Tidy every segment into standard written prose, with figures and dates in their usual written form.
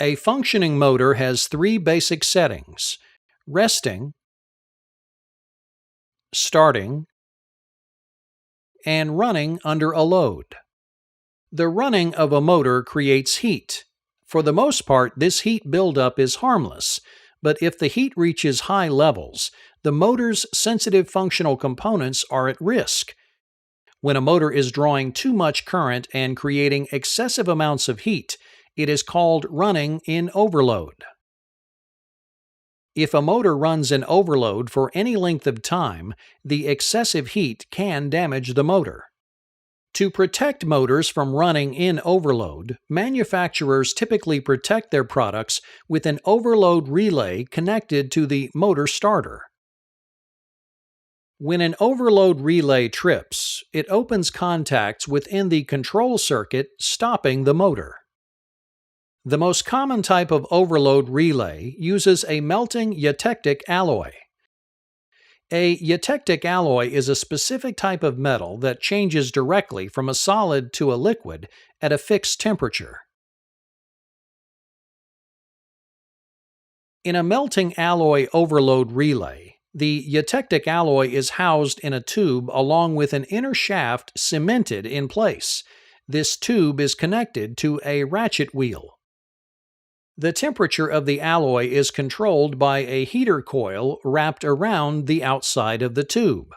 A functioning motor has three basic settings: resting, starting, and running under a load. The running of a motor creates heat. For the most part, this heat buildup is harmless, but if the heat reaches high levels, the motor's sensitive functional components are at risk. When a motor is drawing too much current and creating excessive amounts of heat, it is called running in overload. If a motor runs in overload for any length of time, the excessive heat can damage the motor. To protect motors from running in overload, manufacturers typically protect their products with an overload relay connected to the motor starter. When an overload relay trips, it opens contacts within the control circuit, stopping the motor. The most common type of overload relay uses a melting eutectic alloy. A eutectic alloy is a specific type of metal that changes directly from a solid to a liquid at a fixed temperature. In a melting alloy overload relay, the eutectic alloy is housed in a tube along with an inner shaft cemented in place. This tube is connected to a ratchet wheel. The temperature of the alloy is controlled by a heater coil wrapped around the outside of the tube.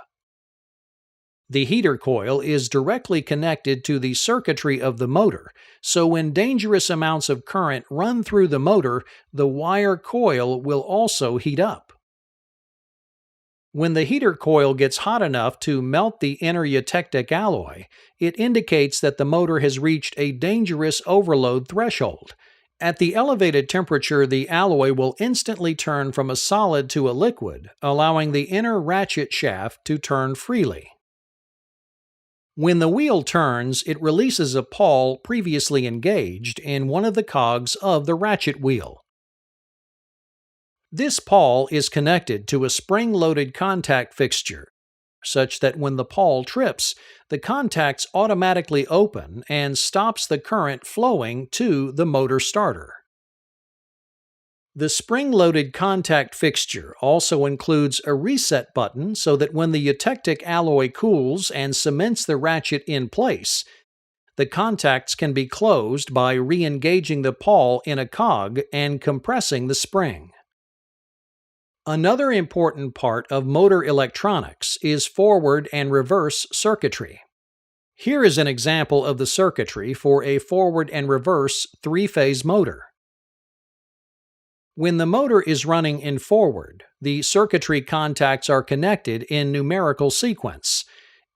The heater coil is directly connected to the circuitry of the motor, so when dangerous amounts of current run through the motor, the wire coil will also heat up. When the heater coil gets hot enough to melt the inner eutectic alloy, it indicates that the motor has reached a dangerous overload threshold. At the elevated temperature, the alloy will instantly turn from a solid to a liquid, allowing the inner ratchet shaft to turn freely. When the wheel turns, it releases a pawl previously engaged in one of the cogs of the ratchet wheel. This pawl is connected to a spring-loaded contact fixture, such that when the pawl trips, the contacts automatically open and stops the current flowing to the motor starter. The spring-loaded contact fixture also includes a reset button so that when the eutectic alloy cools and cements the ratchet in place, the contacts can be closed by re-engaging the pawl in a cog and compressing the spring. Another important part of motor electronics is forward and reverse circuitry. Here is an example of the circuitry for a forward and reverse three-phase motor. When the motor is running in forward, the circuitry contacts are connected in numerical sequence: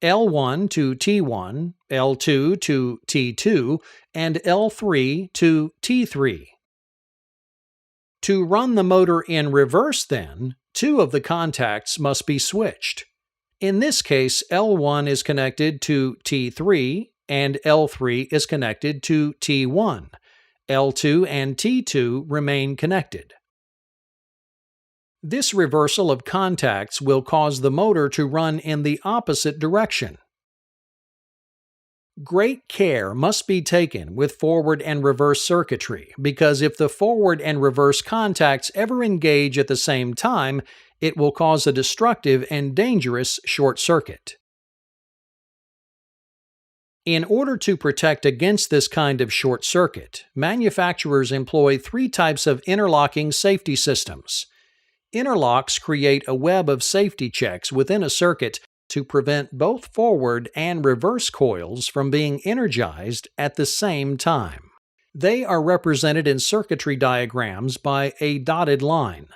L1 to T1, L2 to T2, and L3 to T3. To run the motor in reverse, then, two of the contacts must be switched. In this case, L1 is connected to T3 and L3 is connected to T1. L2 and T2 remain connected. This reversal of contacts will cause the motor to run in the opposite direction. Great care must be taken with forward and reverse circuitry, because if the forward and reverse contacts ever engage at the same time, it will cause a destructive and dangerous short circuit. In order to protect against this kind of short circuit, manufacturers employ three types of interlocking safety systems. Interlocks create a web of safety checks within a circuit to prevent both forward and reverse coils from being energized at the same time. They are represented in circuitry diagrams by a dotted line.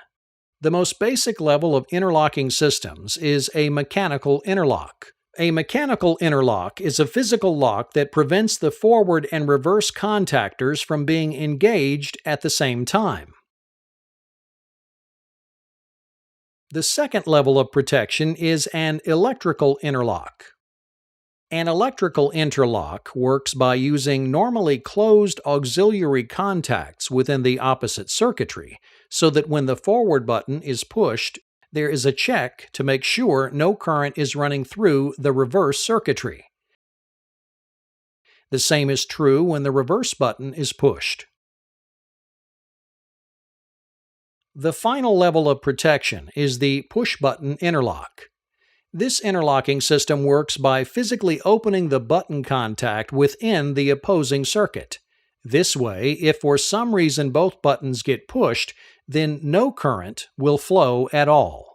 The most basic level of interlocking systems is a mechanical interlock. A mechanical interlock is a physical lock that prevents the forward and reverse contactors from being engaged at the same time. The second level of protection is an electrical interlock. An electrical interlock works by using normally closed auxiliary contacts within the opposite circuitry, so that when the forward button is pushed, there is a check to make sure no current is running through the reverse circuitry. The same is true when the reverse button is pushed. The final level of protection is the push-button interlock. This interlocking system works by physically opening the button contact within the opposing circuit. This way, if for some reason both buttons get pushed, then no current will flow at all.